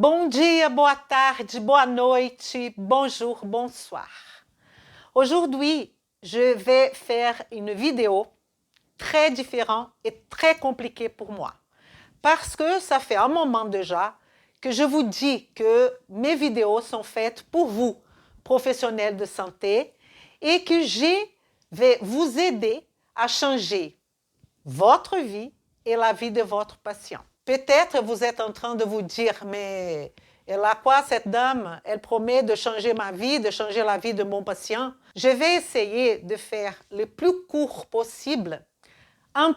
Bom dia, boa tarde, boa noite, bonjour, bonsoir. Aujourd'hui, je vais faire une vidéo très différente et très compliquée pour moi. Parce que ça fait un moment déjà que je vous dis que mes vidéos sont faites pour vous, professionnels de santé, et que je vais vous aider à changer votre vie et la vie de votre patient. Peut-être vous êtes en train de vous dire, mais elle a quoi cette dame? Elle promet de changer ma vie, de changer la vie de mon patient. Je vais essayer de faire le plus court possible un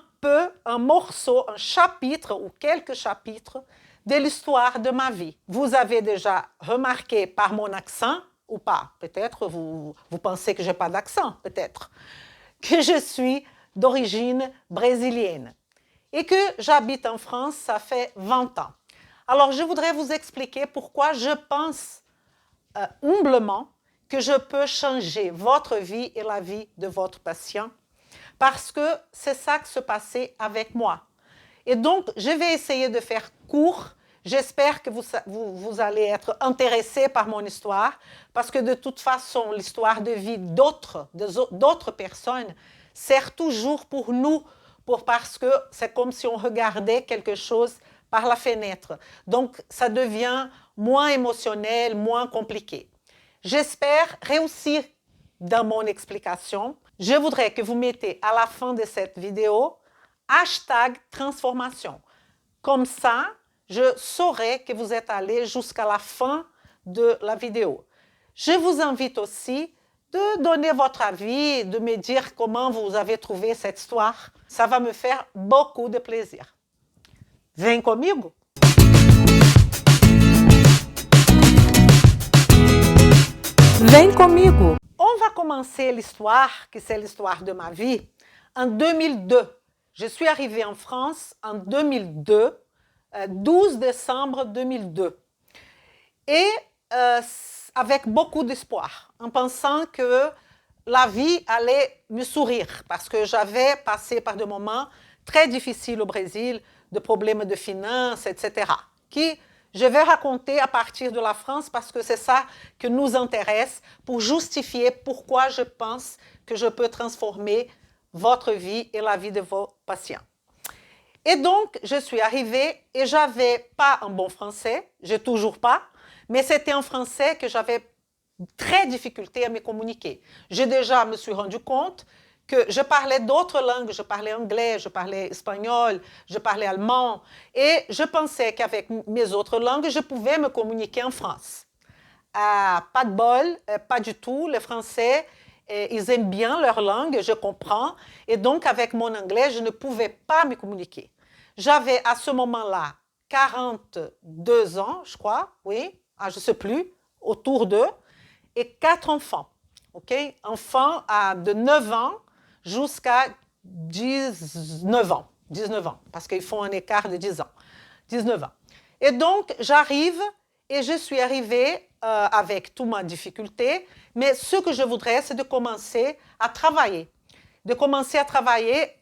morceau, un chapitre ou quelques chapitres de l'histoire de ma vie. Vous avez déjà remarqué par mon accent, ou pas, peut-être vous pensez que je n'ai pas d'accent, peut-être, que je suis d'origine brésilienne et que j'habite en France, ça fait 20 ans. Alors, je voudrais vous expliquer pourquoi je pense humblement que je peux changer votre vie et la vie de votre patient, parce que c'est ça qui se passait avec moi. Et donc, je vais essayer de faire court. J'espère que vous allez être intéressés par mon histoire, parce que de toute façon, l'histoire de vie d'autres personnes sert toujours pour nous, parce que c'est comme si on regardait quelque chose par la fenêtre. Donc, ça devient moins émotionnel, moins compliqué. J'espère réussir dans mon explication. Je voudrais que vous mettez à la fin de cette vidéo #transformation. Comme ça, je saurai que vous êtes allé jusqu'à la fin de la vidéo. Je vous invite aussi de donner votre avis, de me dire comment vous avez trouvé cette histoire. Ça va me faire beaucoup de plaisir. Vem comigo? Vem comigo! On va commencer l'histoire, qui c'est l'histoire de ma vie, en 2002. Je suis arrivée en France en 2002, 12 décembre 2002. Et avec beaucoup d'espoir, en pensant que la vie allait me sourire, parce que j'avais passé par des moments très difficiles au Brésil, de problèmes de finances, etc., qui je vais raconter à partir de la France, parce que c'est ça qui nous intéresse, pour justifier pourquoi je pense que je peux transformer votre vie et la vie de vos patients. Et donc, je suis arrivée et je n'avais pas un bon français, je n'ai toujours pas, mais c'était un français que j'avais très difficulté à me communiquer. Je déjà me suis rendu compte que je parlais d'autres langues, je parlais anglais, je parlais espagnol, je parlais allemand, et je pensais qu'avec mes autres langues, je pouvais me communiquer en France. Pas de bol, pas du tout. Les Français, ils aiment bien leur langue, je comprends, et donc avec mon anglais, je ne pouvais pas me communiquer. J'avais à ce moment-là 42 ans, je crois, oui, je ne sais plus, autour d'eux, et 4 enfants. Okay? Enfants de 9 ans jusqu'à 19 ans. 19 ans, parce qu'ils font un écart de 10 ans. 19 ans. Et donc, j'arrive et je suis arrivée avec toute ma difficulté, mais ce que je voudrais, c'est de commencer à travailler. De commencer à travailler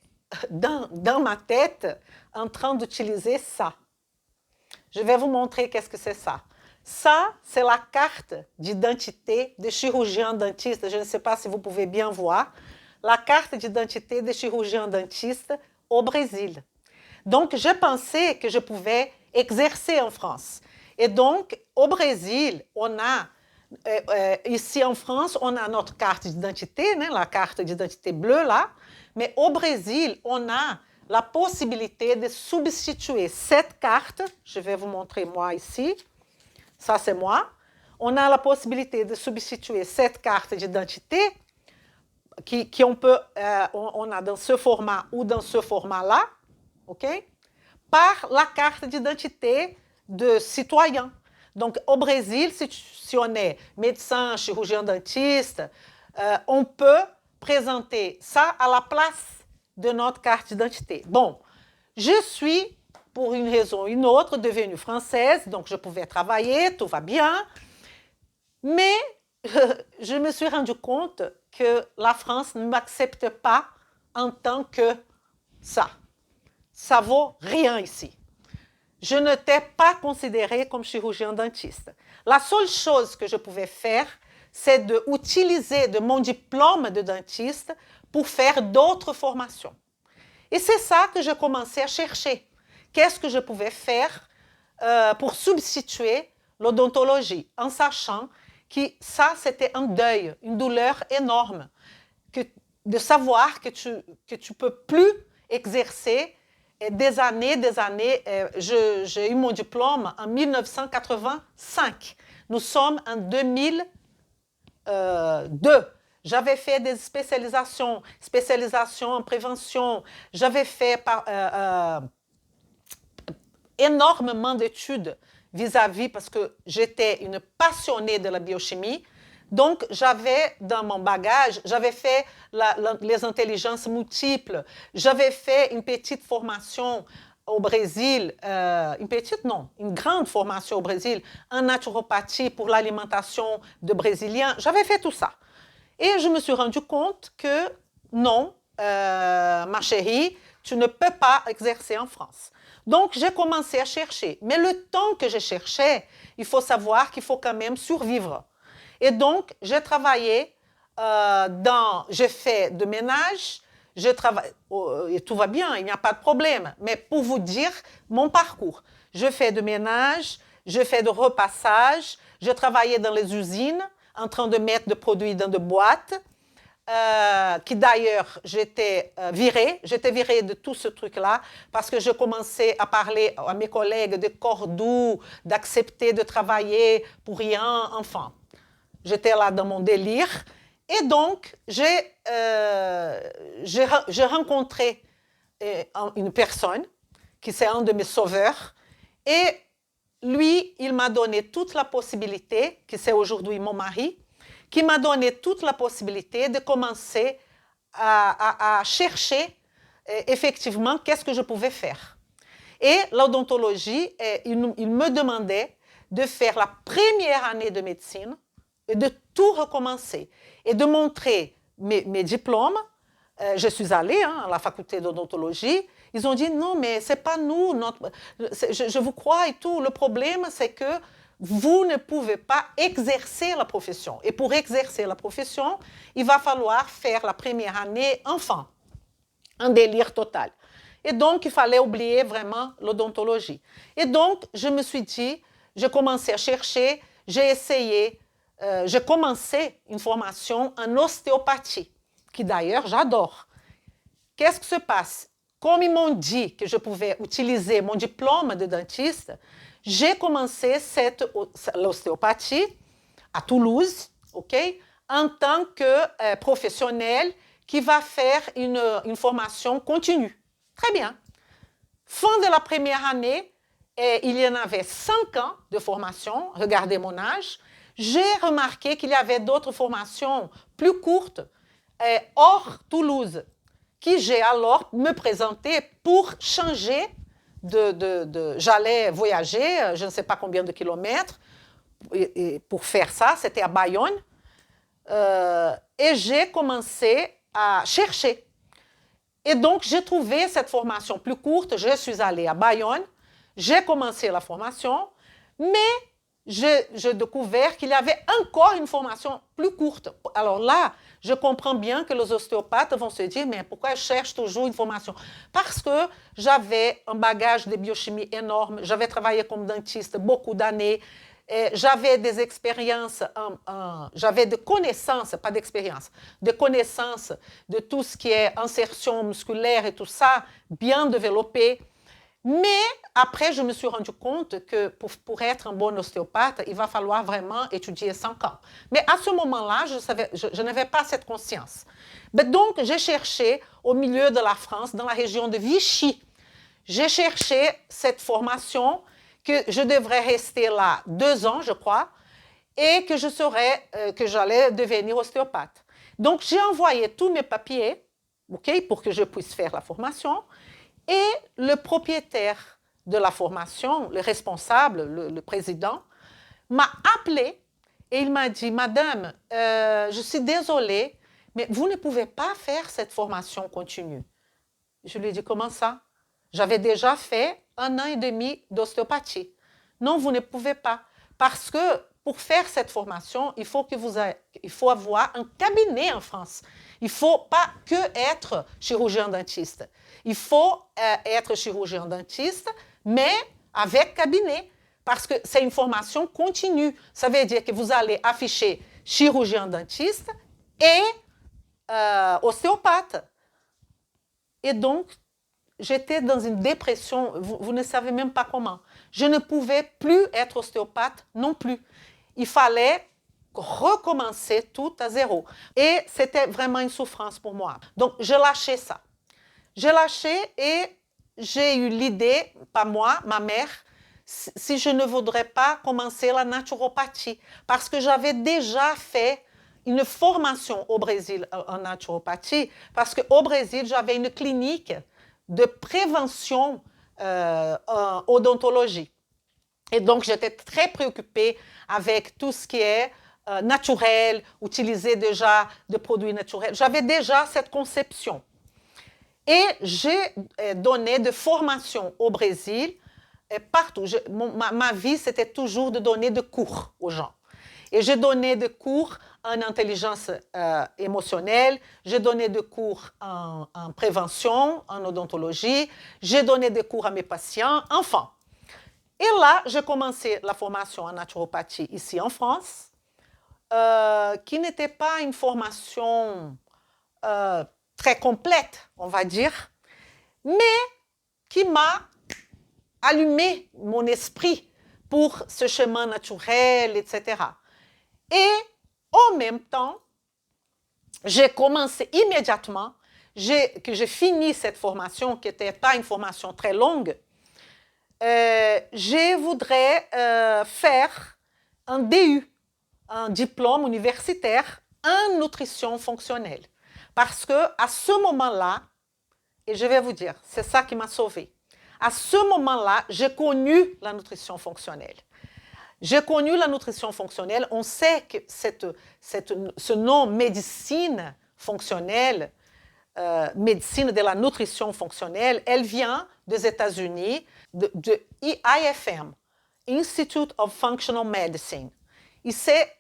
dans ma tête en train d'utiliser ça. Je vais vous montrer qu'est-ce que c'est ça. Ça, c'est la carte d'identité de chirurgien dentiste. Je ne sais pas si vous pouvez bien voir. La carte d'identité de chirurgien dentiste au Brésil. Donc, je pensais que je pouvais exercer en France. Et donc, au Brésil, on a, ici en France, on a notre carte d'identité, né, la carte d'identité bleue là. Mais au Brésil, on a la possibilité de substituer cette carte. Je vais vous montrer moi ici. Ça, c'est moi. On a la possibilité de substituer cette carte d'identité on a dans ce format ou dans ce format-là, ok? Par la carte d'identité de citoyen. Donc, au Brésil, si on est médecin, chirurgien dentiste, on peut présenter ça à la place de notre carte d'identité. Bon, je suis, pour une raison ou une autre, devenue française, donc je pouvais travailler, tout va bien, mais je me suis rendu compte que la France ne m'accepte pas en tant que ça. Ça vaut rien ici. je n'étais pas considérée comme chirurgien dentiste. La seule chose que je pouvais faire, c'est d'utiliser de mon diplôme de dentiste pour faire d'autres formations. Et c'est ça que je commençais à chercher. Qu'est-ce que je pouvais faire pour substituer l'odontologie, en sachant que ça, c'était un deuil, une douleur énorme, de savoir que tu ne peux plus exercer des années. J'ai eu mon diplôme en 1985. Nous sommes en 2002. J'avais fait des spécialisations en prévention. J'avais fait énormément d'études vis-à-vis parce que j'étais une passionnée de la biochimie. Donc, j'avais dans mon bagage, j'avais fait les intelligences multiples, j'avais fait une petite formation au Brésil, une grande formation au Brésil en naturopathie pour l'alimentation de Brésiliens. J'avais fait tout ça. Et je me suis rendu compte que non, ma chérie, tu ne peux pas exercer en France. Donc, j'ai commencé à chercher. Mais le temps que je cherchais, il faut savoir qu'il faut quand même survivre. Et donc, j'ai travaillé j'ai fait de ménage, et tout va bien, il n'y a pas de problème. Mais pour vous dire mon parcours, je fais de ménage, je fais de repassage, je travaillais dans les usines en train de mettre des produits dans des boîtes, qui d'ailleurs, j'étais virée de tout ce truc-là parce que je commençais à parler à mes collègues de corps doux, d'accepter de travailler pour rien, enfin. J'étais là dans mon délire. Et donc, j'ai rencontré une personne qui c'est un de mes sauveurs. Et lui, il m'a donné toute la possibilité, qui c'est aujourd'hui mon mari, qui m'a donné toute la possibilité de commencer à chercher effectivement qu'est-ce que je pouvais faire. Et l'odontologie, il me demandait de faire la première année de médecine et de tout recommencer et de montrer mes diplômes. Je suis allée à la faculté d'odontologie. Ils ont dit non, mais c'est pas nous. Je vous crois et tout. Le problème, c'est que vous ne pouvez pas exercer la profession. Et pour exercer la profession, il va falloir faire la première année enfant. Un délire total. Et donc, il fallait oublier vraiment l'odontologie. Et donc, je me suis dit, j'ai commencé à chercher, j'ai essayé, j'ai commencé une formation en ostéopathie, qui d'ailleurs, j'adore. Qu'est-ce qui se passe? Comme ils m'ont dit que je pouvais utiliser mon diplôme de dentiste, j'ai commencé l'ostéopathie à Toulouse, en tant que professionnel qui va faire une formation continue. Très bien. Fin de la première année, il y en avait 5 ans de formation. Regardez mon âge. J'ai remarqué qu'il y avait d'autres formations plus courtes hors Toulouse, qui j'ai alors me présenté pour changer j'allais voyager, je ne sais pas combien de kilomètres, et pour faire ça, c'était à Bayonne. Et j'ai commencé à chercher. Et donc, j'ai trouvé cette formation plus courte. Je suis allée à Bayonne, j'ai commencé la formation, mais j'ai découvert qu'il y avait encore une formation plus courte. Alors là, je comprends bien que les ostéopathes vont se dire, mais pourquoi je cherche toujours une formation? Parce que j'avais un bagage de biochimie énorme, j'avais travaillé comme dentiste beaucoup d'années, j'avais des expériences, j'avais des connaissances, pas d'expérience, des connaissances de tout ce qui est insertion musculaire et tout ça, bien développé. Mais après, je me suis rendu compte que pour être un bon ostéopathe, il va falloir vraiment étudier 5 ans. Mais à ce moment-là, je n'avais pas cette conscience. Mais donc, j'ai cherché au milieu de la France, dans la région de Vichy. J'ai cherché cette formation que je devrais rester là 2 ans, je crois, et que j'allais devenir ostéopathe. Donc, j'ai envoyé tous mes papiers, pour que je puisse faire la formation. Et le propriétaire de la formation, le responsable, le président, m'a appelé et il m'a dit, Madame, je suis désolée, mais vous ne pouvez pas faire cette formation continue. Je lui ai dit, comment ça? J'avais déjà fait 1 an et demi d'ostéopathie. Non, vous ne pouvez pas. Parce que pour faire cette formation, il faut avoir un cabinet en France. Il ne faut pas que être chirurgien dentiste. Il faut être chirurgien dentiste, mais avec cabinet. Parce que c'est une formation continue. Ça veut dire que vous allez afficher chirurgien dentiste et ostéopathe. Et donc, j'étais dans une dépression, vous ne savez même pas comment. Je ne pouvais plus être ostéopathe non plus. Il fallait recommencer tout à zéro. Et c'était vraiment une souffrance pour moi. Donc, j'ai lâché ça. J'ai lâché et j'ai eu l'idée, pas moi, ma mère, si je ne voudrais pas commencer la naturopathie. Parce que j'avais déjà fait une formation au Brésil en naturopathie, parce qu'au Brésil, j'avais une clinique de prévention en odontologie. Et donc, j'étais très préoccupée avec tout ce qui est naturel, utiliser déjà des produits naturels. J'avais déjà cette conception. Et j'ai donné des formations au Brésil, partout. Ma vie, c'était toujours de donner des cours aux gens. Et j'ai donné des cours en intelligence émotionnelle, j'ai donné des cours en prévention, en odontologie, j'ai donné des cours à mes patients, enfin. Et là, j'ai commencé la formation en naturopathie ici en France, qui n'était pas une formation très complète, on va dire, mais qui m'a allumé mon esprit pour ce chemin naturel, etc. Et en même temps, j'ai commencé immédiatement, que j'ai fini cette formation, qui n'était pas une formation très longue, je voudrais faire un DU, un diplôme universitaire en nutrition fonctionnelle. Parce qu'à ce moment-là, et je vais vous dire, c'est ça qui m'a sauvée. À ce moment-là, j'ai connu la nutrition fonctionnelle. J'ai connu la nutrition fonctionnelle. On sait que ce nom médecine fonctionnelle, médecine de la nutrition fonctionnelle, elle vient des États-Unis, de IFM, Institute of Functional Medicine. Et c'est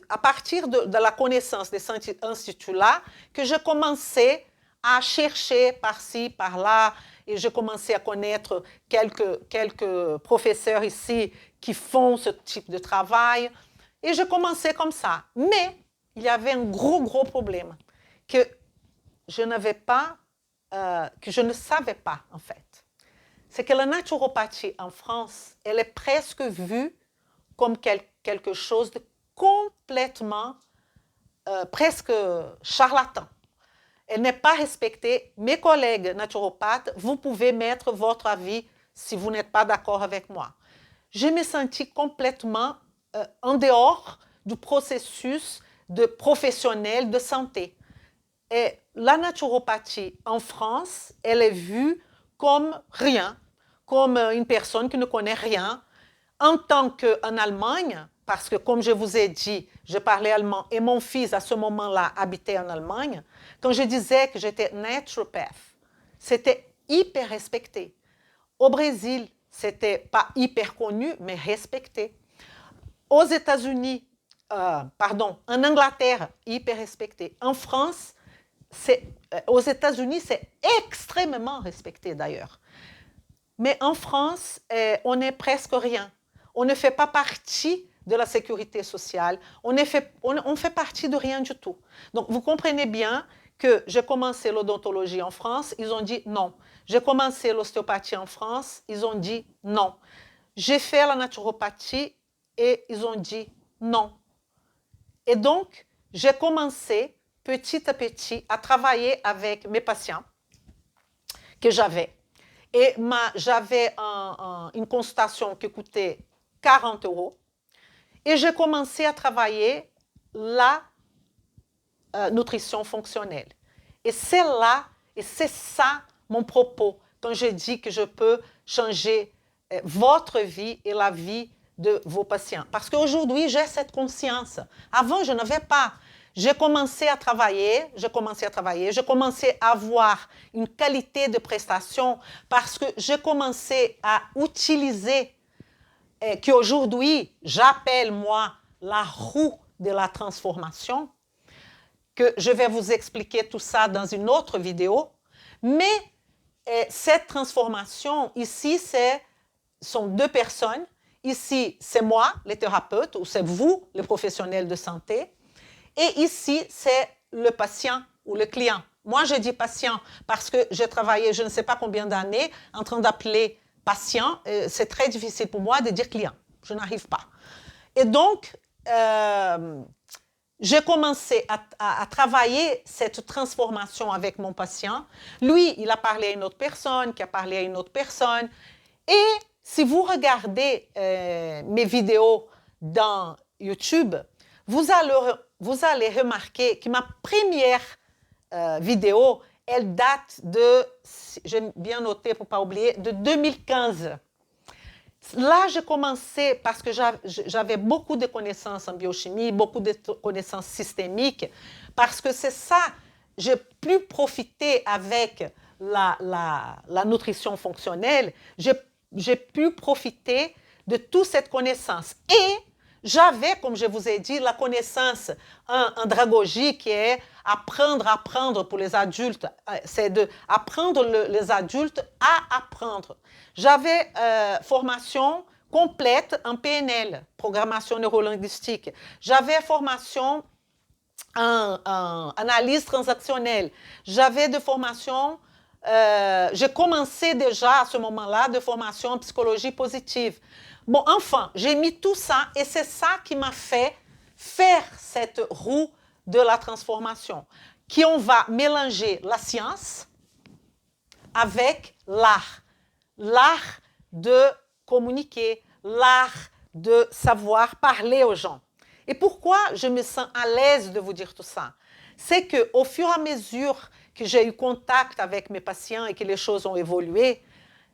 à partir de la connaissance de cet institut-là que j'ai commencé à chercher par-ci, par-là, et j'ai commencé à connaître quelques professeurs ici qui font ce type de travail. Et j'ai commencé comme ça. Mais il y avait un gros problème que je n'avais pas, que je ne savais pas en fait. C'est que la naturopathie en France, elle est presque vue comme quelque chose de complètement, presque charlatan. Elle n'est pas respectée. Mes collègues naturopathes, vous pouvez mettre votre avis si vous n'êtes pas d'accord avec moi. Je me sentis complètement en dehors du processus de professionnel de santé. Et la naturopathie en France, elle est vue comme rien, comme une personne qui ne connaît rien. En tant qu'en Allemagne, parce que comme je vous ai dit, je parlais allemand et mon fils à ce moment-là habitait en Allemagne, quand je disais que j'étais naturopath, c'était hyper respecté. Au Brésil, c'était pas hyper connu, mais respecté. Aux États-Unis, en Angleterre, hyper respecté. En France, aux États-Unis, c'est extrêmement respecté d'ailleurs. Mais en France, on n'est presque rien. On ne fait pas partie de la sécurité sociale. On fait partie de rien du tout. Donc, vous comprenez bien que j'ai commencé l'odontologie en France, ils ont dit non. J'ai commencé l'ostéopathie en France, ils ont dit non. J'ai fait la naturopathie et ils ont dit non. Et donc, j'ai commencé petit à petit à travailler avec mes patients que j'avais. Et j'avais une consultation qui coûtait 40 €. Et j'ai commencé à travailler la nutrition fonctionnelle. Et c'est là, et c'est ça mon propos, quand je dis que je peux changer votre vie et la vie de vos patients. Parce qu'aujourd'hui, j'ai cette conscience. Avant, je n'avais pas. j'ai commencé à travailler, je commençais à avoir une qualité de prestation parce que j'ai commencé à utiliser, qu'aujourd'hui, j'appelle moi la roue de la transformation, que je vais vous expliquer tout ça dans une autre vidéo, mais cette transformation, ici, sont deux personnes. Ici, c'est moi, le thérapeute, ou c'est vous, le professionnel de santé. Et ici, c'est le patient ou le client. Moi, je dis patient parce que j'ai travaillé je ne sais pas combien d'années en train d'appeler patient. C'est très difficile pour moi de dire client. Je n'arrive pas. Et donc, j'ai commencé à travailler cette transformation avec mon patient. Lui, il a parlé à une autre personne, qui a parlé à une autre personne. Et si vous regardez mes vidéos dans YouTube, vous allez remarquer que ma première vidéo, elle date de, j'ai bien noté pour ne pas oublier, de 2015. Là, j'ai commencé parce que j'avais beaucoup de connaissances en biochimie, beaucoup de connaissances systémiques, parce que c'est ça, j'ai pu profiter avec la nutrition fonctionnelle, j'ai pu profiter de toute cette connaissance. Et j'avais, comme je vous ai dit, la connaissance en andragogie qui est apprendre pour les adultes. C'est d'apprendre les adultes à apprendre. J'avais formation complète en PNL, programmation neurolinguistique. J'avais formation en analyse transactionnelle. J'avais de formation... j'ai commencé déjà à ce moment-là de formation en psychologie positive. Bon, enfin, j'ai mis tout ça et c'est ça qui m'a fait faire cette roue de la transformation, qu'on va mélanger la science avec l'art. L'art de communiquer, l'art de savoir parler aux gens. Et pourquoi je me sens à l'aise de vous dire tout ça? C'est qu'au fur et à mesure que j'ai eu contact avec mes patients et que les choses ont évolué,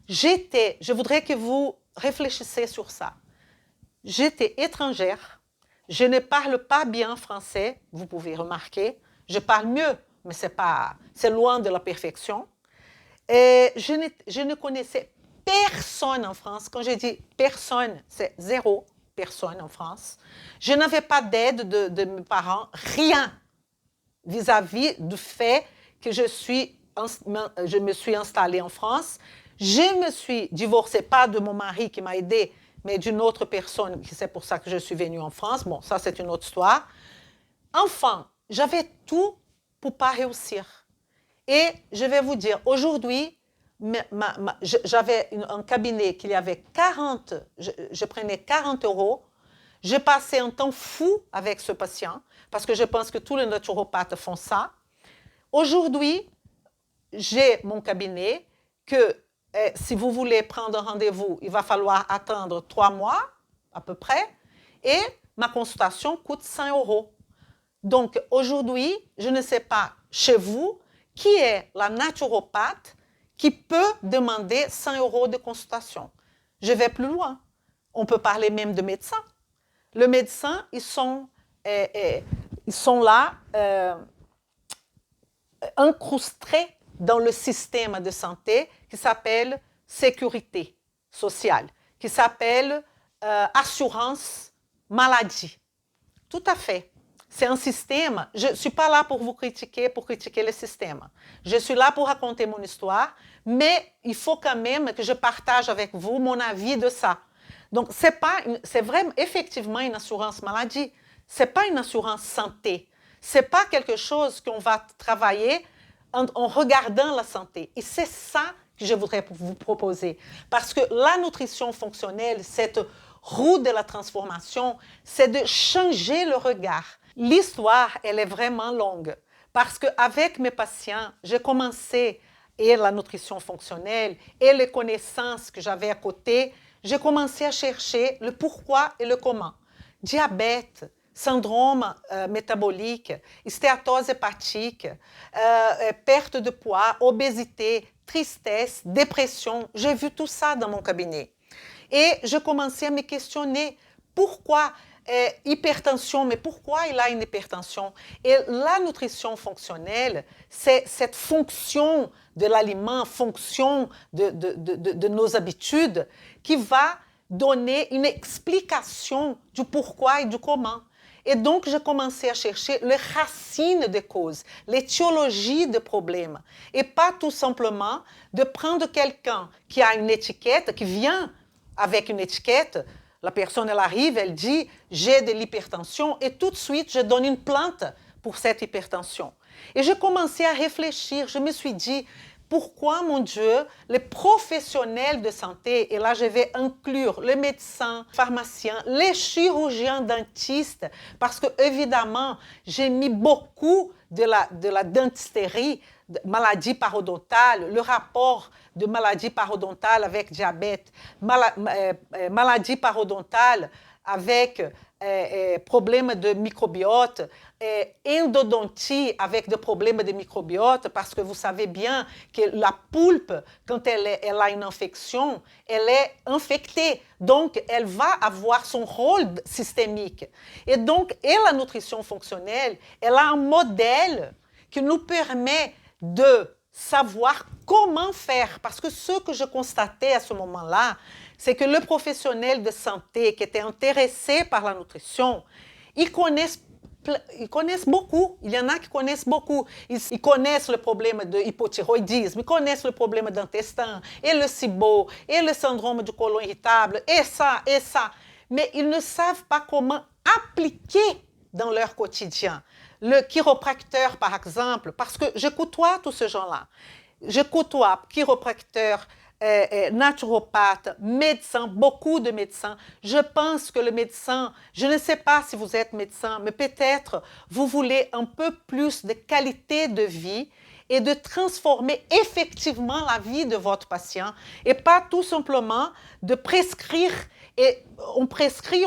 je voudrais que vous réfléchissiez sur ça. J'étais étrangère, je ne parle pas bien français, vous pouvez remarquer, je parle mieux, mais c'est loin de la perfection. Et je ne connaissais personne en France. Quand je dis personne, c'est zéro personne en France. Je n'avais pas d'aide de mes parents, rien vis-à-vis du fait que je me suis installée en France. Je me suis divorcée, pas de mon mari qui m'a aidée, mais d'une autre personne, c'est pour ça que je suis venue en France. Bon, ça, c'est une autre histoire. Enfin, j'avais tout pour ne pas réussir. Et je vais vous dire, aujourd'hui, j'avais un cabinet qui avait 40, je prenais 40 €. Je passais un temps fou avec ce patient, parce que je pense que tous les naturopathes font ça. Aujourd'hui, j'ai mon cabinet que si vous voulez prendre un rendez-vous, il va falloir attendre 3 mois à peu près, et ma consultation coûte 100 €. Donc aujourd'hui, je ne sais pas chez vous qui est la naturopathe qui peut demander 100 € de consultation. Je vais plus loin. On peut parler même de médecins. Les médecins, ils sont là incrustés dans le système de santé qui s'appelle sécurité sociale, qui s'appelle assurance maladie. Tout à fait. C'est un système. Je ne suis pas là pour vous critiquer, pour critiquer le système. Je suis là pour raconter mon histoire, mais il faut quand même que je partage avec vous mon avis de ça. Donc, c'est vraiment effectivement une assurance maladie. Ce n'est pas une assurance santé. Ce n'est pas quelque chose qu'on va travailler en regardant la santé. Et c'est ça que je voudrais vous proposer. Parce que la nutrition fonctionnelle, cette roue de la transformation, c'est de changer le regard. L'histoire, elle est vraiment longue. Parce qu'avec mes patients, j'ai commencé, et la nutrition fonctionnelle, et les connaissances que j'avais à côté, j'ai commencé à chercher le pourquoi et le comment. Diabète, syndrome métabolique, stéatose hépatique, perte de poids, obésité, tristesse, dépression. J'ai vu tout ça dans mon cabinet. Et je commençais à me questionner pourquoi hypertension, mais pourquoi il a une hypertension? Et la nutrition fonctionnelle, c'est cette fonction de l'aliment, fonction de nos habitudes, qui va donner une explication du pourquoi et du comment. Et donc, j'ai commencé à chercher les racines des causes, l'étiologie des problèmes. Et pas tout simplement de prendre quelqu'un qui a une étiquette, qui vient avec une étiquette. La personne, elle arrive, elle dit « j'ai de l'hypertension » et tout de suite, je donne une plante pour cette hypertension. Et j'ai commencé à réfléchir, je me suis dit « pourquoi, mon Dieu, les professionnels de santé, et là je vais inclure les médecins, pharmaciens, les chirurgiens dentistes, parce que évidemment, j'ai mis beaucoup de la dentisterie, maladie parodontale, le rapport de maladie parodontale avec diabète, maladie parodontale avec problèmes de microbiote, endodontie avec des problèmes de microbiote, parce que vous savez bien que la poulpe, quand elle a une infection, elle est infectée. Donc, elle va avoir son rôle systémique. Et donc, la nutrition fonctionnelle, elle a un modèle qui nous permet de savoir comment faire. Parce que ce que je constatais à ce moment-là, c'est que le professionnel de santé qui était intéressé par la nutrition, ils connaissent beaucoup. Il y en a qui connaissent beaucoup. Ils connaissent le problème de hypothyroïdisme, ils connaissent le problème d'intestin, et le SIBO, et le syndrome du côlon irritable, et ça, et ça. Mais ils ne savent pas comment appliquer dans leur quotidien. Le chiropracteur, par exemple, parce que je côtoie tous ces gens-là. Je côtoie chiropracteurs, naturopathes, médecins, beaucoup de médecins. Je pense que le médecin, je ne sais pas si vous êtes médecin, mais peut-être vous voulez un peu plus de qualité de vie et de transformer effectivement la vie de votre patient et pas tout simplement de prescrire. Et on prescrit,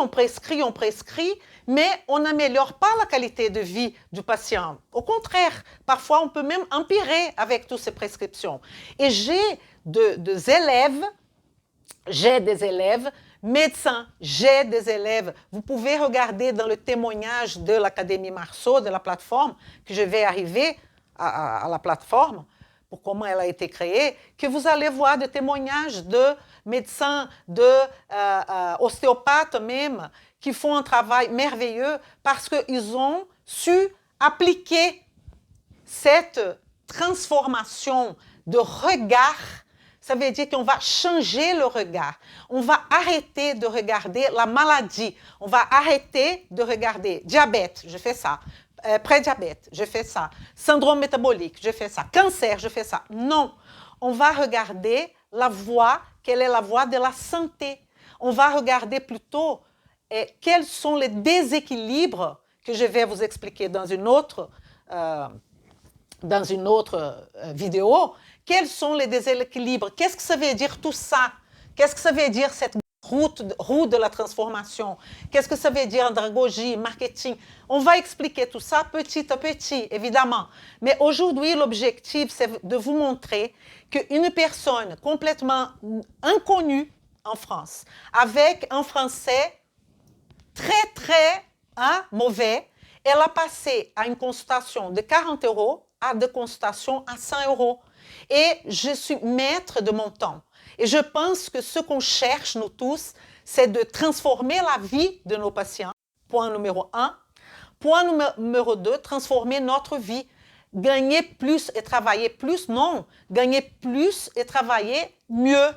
mais on n'améliore pas la qualité de vie du patient. Au contraire, parfois on peut même empirer avec toutes ces prescriptions. Et j'ai des élèves, médecins, j'ai des élèves. Vous pouvez regarder dans le témoignage de l'Académie Marceau, de la plateforme, que je vais arriver à la plateforme, pour comment elle a été créée, que vous allez voir des témoignages de médecins, d'ostéopathes même, qui font un travail merveilleux parce qu'ils ont su appliquer cette transformation de regard. Ça veut dire qu'on va changer le regard. On va arrêter de regarder la maladie. On va arrêter de regarder diabète, je fais ça. Prédiabète, je fais ça. Syndrome métabolique, je fais ça. Cancer, je fais ça. Non, on va regarder la voie, quelle est la voie de la santé. On va regarder plutôt quels sont les déséquilibres que je vais vous expliquer dans une autre vidéo. Quels sont les déséquilibres? Qu'est-ce que ça veut dire tout ça? Qu'est-ce que ça veut dire cette route de la transformation? Qu'est-ce que ça veut dire andragogie, marketing? On va expliquer tout ça petit à petit, évidemment. Mais aujourd'hui, l'objectif, c'est de vous montrer qu'une personne complètement inconnue en France, avec un français très mauvais, elle a passé à une consultation de 40 € à des consultations à 100 €. Et je suis maître de mon temps. Et je pense que ce qu'on cherche, nous tous, c'est de transformer la vie de nos patients. Point numéro 1. Point numéro 2, transformer notre vie. Gagner plus et travailler plus, non. Gagner plus et travailler mieux.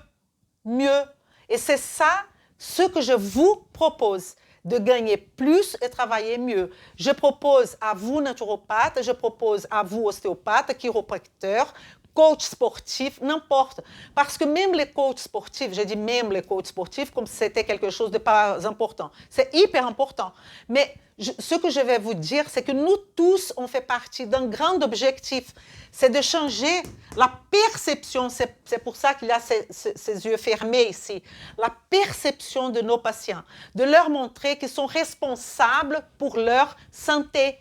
Et c'est ça ce que je vous propose, de gagner plus et travailler mieux. Je propose à vous, naturopathes, je propose à vous, ostéopathes, chiropracteurs, coach sportif, n'importe. Parce que même les coachs sportifs, je dis même les coachs sportifs comme si c'était quelque chose de pas important. C'est hyper important. Mais ce que je vais vous dire, c'est que nous tous, on fait partie d'un grand objectif. C'est de changer la perception, c'est pour ça qu'il y a ces yeux fermés ici, la perception de nos patients, de leur montrer qu'ils sont responsables pour leur santé,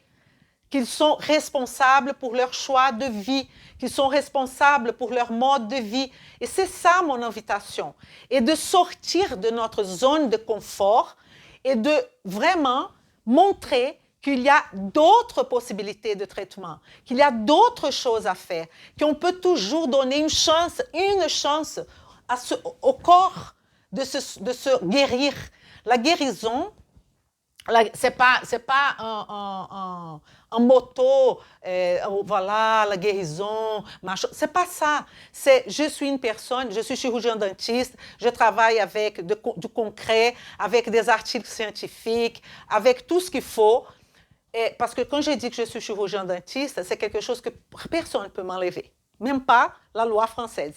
qu'ils sont responsables pour leur choix de vie, qu'ils sont responsables pour leur mode de vie. Et c'est ça mon invitation. Et de sortir de notre zone de confort et de vraiment montrer qu'il y a d'autres possibilités de traitement, qu'il y a d'autres choses à faire, qu'on peut toujours donner une chance au corps de se guérir. La guérison, c'est pas un motto, voilà, la guérison, c'est pas ça. Je suis une personne, je suis chirurgien dentiste, je travaille avec du concret, avec des articles scientifiques, avec tout ce qu'il faut. Parce que quand je dis que je suis chirurgien dentiste, c'est quelque chose que personne ne peut m'enlever, même pas la loi française.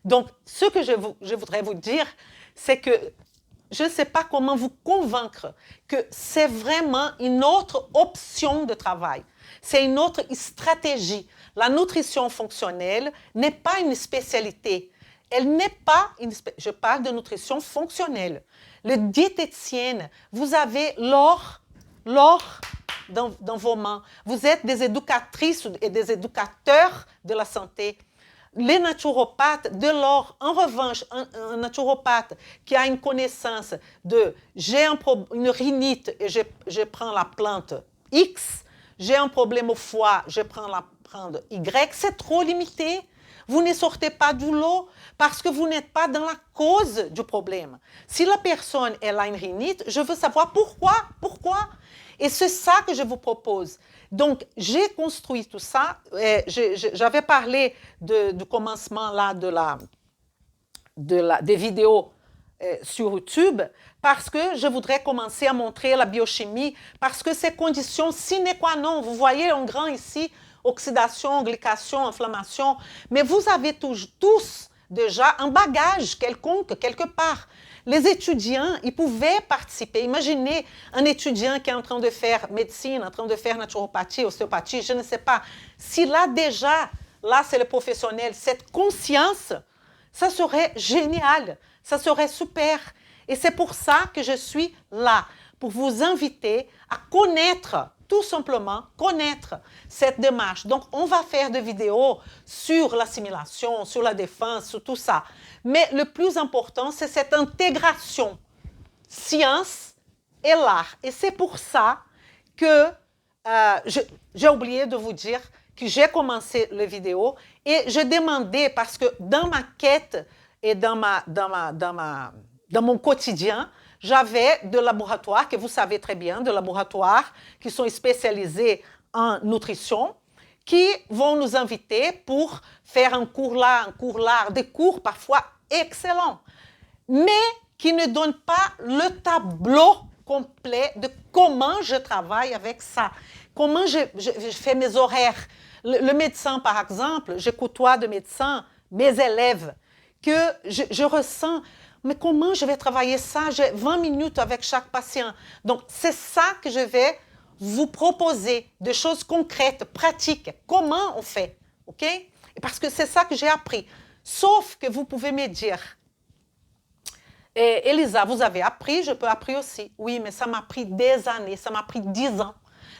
Donc, ce que je voudrais vous dire, c'est que je ne sais pas comment vous convaincre que c'est vraiment une autre option de travail. C'est une autre stratégie. La nutrition fonctionnelle n'est pas une spécialité. Elle n'est pas je parle de nutrition fonctionnelle. Le diététicienne, vous avez l'or dans vos mains. Vous êtes des éducatrices et des éducateurs de la santé. Les naturopathes, de l'or, en revanche, un naturopathe qui a une connaissance de j'ai une rhinite et je prends la plante X, j'ai un problème au foie, je prends la plante Y, c'est trop limité. Vous ne sortez pas du lot parce que vous n'êtes pas dans la cause du problème. Si la personne elle a une rhinite, je veux savoir pourquoi. Et c'est ça que je vous propose. Donc, j'ai construit tout ça. J'avais parlé du commencement là, des vidéos sur YouTube parce que je voudrais commencer à montrer la biochimie parce que c'est condition sine qua non. Vous voyez en grand ici, oxydation, glycation, inflammation. Mais vous avez tous déjà un bagage quelconque quelque part. Les étudiants, ils pouvaient participer. Imaginez un étudiant qui est en train de faire médecine, en train de faire naturopathie, ostéopathie, je ne sais pas. S'il a déjà, là c'est le professionnel, cette conscience, ça serait génial, ça serait super. Et c'est pour ça que je suis là, pour vous inviter à connaître, tout simplement connaître cette démarche. Donc, on va faire des vidéos sur l'assimilation, sur la défense, sur tout ça. Mais le plus important, c'est cette intégration science et l'art. Et c'est pour ça que j'ai oublié de vous dire que j'ai commencé la vidéo et je demandais, parce que dans ma quête et dans mon quotidien, j'avais des laboratoires, que vous savez très bien, des laboratoires qui sont spécialisés en nutrition, qui vont nous inviter pour faire un cours là, des cours parfois excellents, mais qui ne donnent pas le tableau complet de comment je travaille avec ça, comment je fais mes horaires. Le médecin, par exemple, je côtoie des médecins, mes élèves, que je ressens, mais comment je vais travailler ça? J'ai 20 minutes avec chaque patient. Donc, c'est ça que je vais vous proposer, des choses concrètes, pratiques. Comment on fait? OK? Parce que c'est ça que j'ai appris. Sauf que vous pouvez me dire, Elisa, vous avez appris, je peux apprendre aussi. Oui, mais ça m'a pris des années, ça m'a pris 10 ans.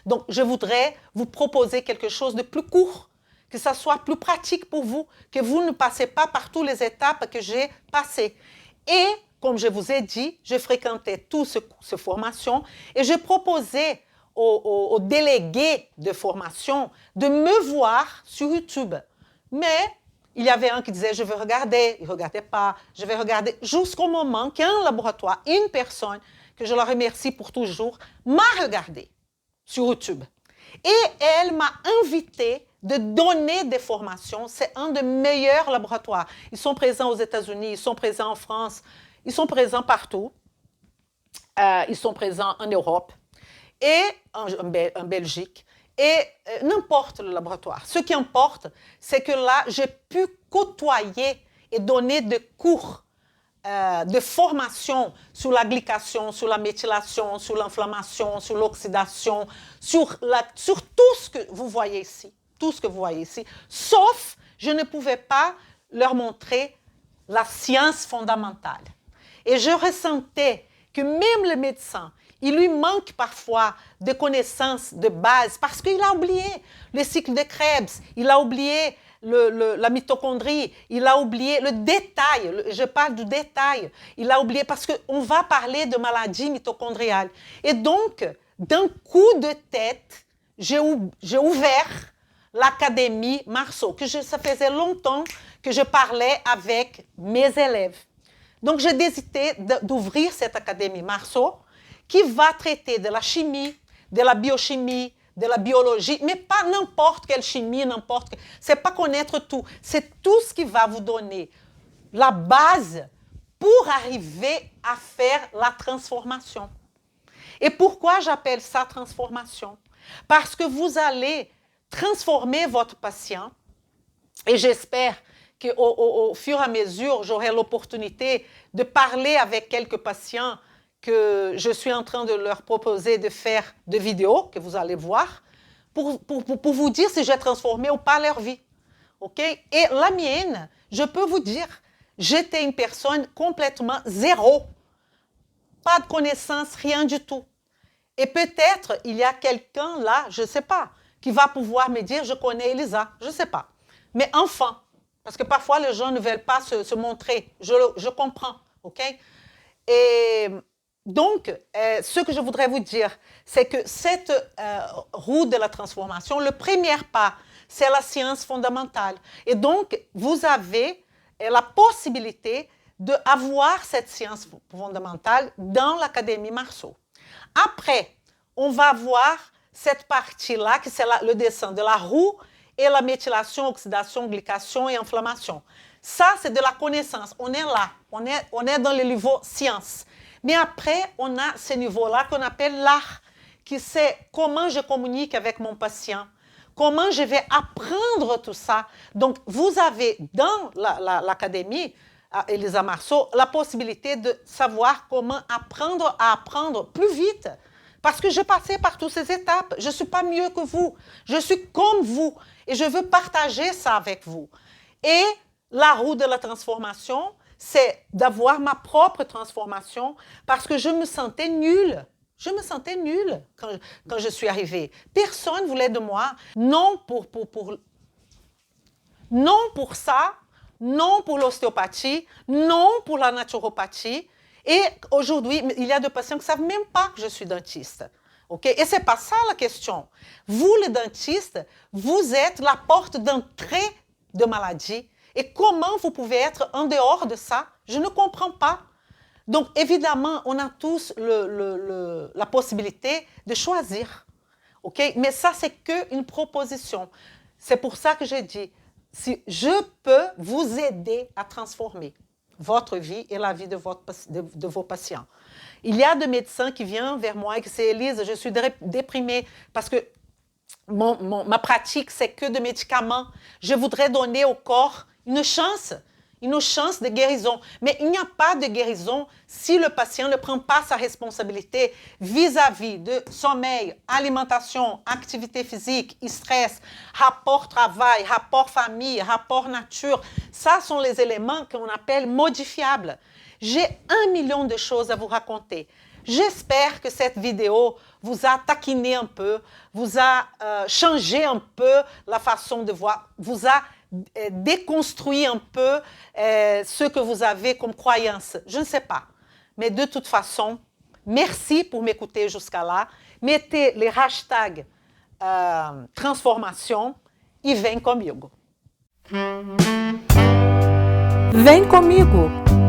Donc, je voudrais vous proposer quelque chose de plus court, que ça soit plus pratique pour vous, que vous ne passez pas par toutes les étapes que j'ai passées. Et, comme je vous ai dit, je fréquentais toutes ces formations et je proposais aux délégués de formation de me voir sur YouTube. Mais il y avait un qui disait, je vais regarder, il ne regardait pas, je vais regarder, jusqu'au moment qu'un laboratoire, une personne, que je la remercie pour toujours, m'a regardé sur YouTube. Et elle m'a invité de donner des formations. C'est un des meilleurs laboratoires. Ils sont présents aux États-Unis, ils sont présents en France, ils sont présents partout. Ils sont présents en Europe et en Belgique. Et n'importe le laboratoire. Ce qui importe, c'est que là, j'ai pu côtoyer et donner des cours de formation sur la glycation, sur la méthylation, sur l'inflammation, sur l'oxydation, sur tout ce que vous voyez ici. Tout ce que vous voyez ici. Sauf, je ne pouvais pas leur montrer la science fondamentale. Et je ressentais que même le médecin, il lui manque parfois de connaissances de base parce qu'il a oublié le cycle de Krebs, il a oublié la mitochondrie, il a oublié le détail, je parle du détail, il a oublié parce qu'on va parler de maladie mitochondriale. Et donc, d'un coup de tête, j'ai ouvert l'Académie Marceau, ça faisait longtemps que je parlais avec mes élèves. Donc, j'ai décidé d'ouvrir cette Académie Marceau qui va traiter de la chimie, de la biochimie, de la biologie, mais pas n'importe quelle chimie, c'est pas connaître tout. C'est tout ce qui va vous donner la base pour arriver à faire la transformation. Et pourquoi j'appelle ça transformation? Parce que vous allez transformer votre patient, et j'espère qu'au fur et à mesure, j'aurai l'opportunité de parler avec quelques patients que je suis en train de leur proposer de faire des vidéos que vous allez voir pour vous dire si j'ai transformé ou pas leur vie. Okay? Et la mienne, je peux vous dire, j'étais une personne complètement zéro. Pas de connaissances, rien du tout. Et peut-être il y a quelqu'un là, je ne sais pas, qui va pouvoir me dire, je connais Elisa, je ne sais pas. Mais enfin, parce que parfois les gens ne veulent pas se montrer, je comprends, ok? Et donc, ce que je voudrais vous dire, c'est que cette roue de la transformation, le premier pas, c'est la science fondamentale. Et donc, vous avez la possibilité d'avoir cette science fondamentale dans l'Académie Marceau. Après, on va voir cette partie-là, qui c'est le dessin de la roue et la méthylation, oxydation, glycation et inflammation. Ça, c'est de la connaissance. On est là. On est dans le niveau science. Mais après, on a ce niveau-là qu'on appelle l'art, qui c'est comment je communique avec mon patient, comment je vais apprendre tout ça. Donc, vous avez dans l'académie, Elisa Marceau, la possibilité de savoir comment apprendre à apprendre plus vite. Parce que je passais par toutes ces étapes. Je ne suis pas mieux que vous. Je suis comme vous. Et je veux partager ça avec vous. Et la roue de la transformation, c'est d'avoir ma propre transformation parce que je me sentais nulle. Je me sentais nulle quand je suis arrivée. Personne ne voulait de moi. Non pour ça, non pour l'ostéopathie, non pour la naturopathie. Et aujourd'hui, il y a des patients qui ne savent même pas que je suis dentiste. Okay? Et ce n'est pas ça la question. Vous, les dentistes, vous êtes la porte d'entrée de maladie. Et comment vous pouvez être en dehors de ça? Je ne comprends pas. Donc, évidemment, on a tous la possibilité de choisir. Okay? Mais ça, c'est qu'une proposition. C'est pour ça que j'ai dit, si je peux vous aider à transformer votre vie et la vie de vos patients. Il y a des médecins qui viennent vers moi et qui disent, Élise, je suis déprimée parce que ma pratique, c'est que de médicaments. Je voudrais donner au corps une chance de guérison. Mais il n'y a pas de guérison si le patient ne prend pas sa responsabilité vis-à-vis de sommeil, alimentation, activité physique, stress, rapport travail, rapport famille, rapport nature. Ça sont les éléments qu'on appelle modifiables. J'ai 1 million de choses à vous raconter. J'espère que cette vidéo vous a taquiné un peu, vous a changé un peu la façon de voir, vous a déconstruit un peu ce que vous avez comme croyance. Je ne sais pas. Mais de toute façon, merci pour m'écouter jusqu'à là. Mettez les hashtags transformation e vem comigo. Vem comigo!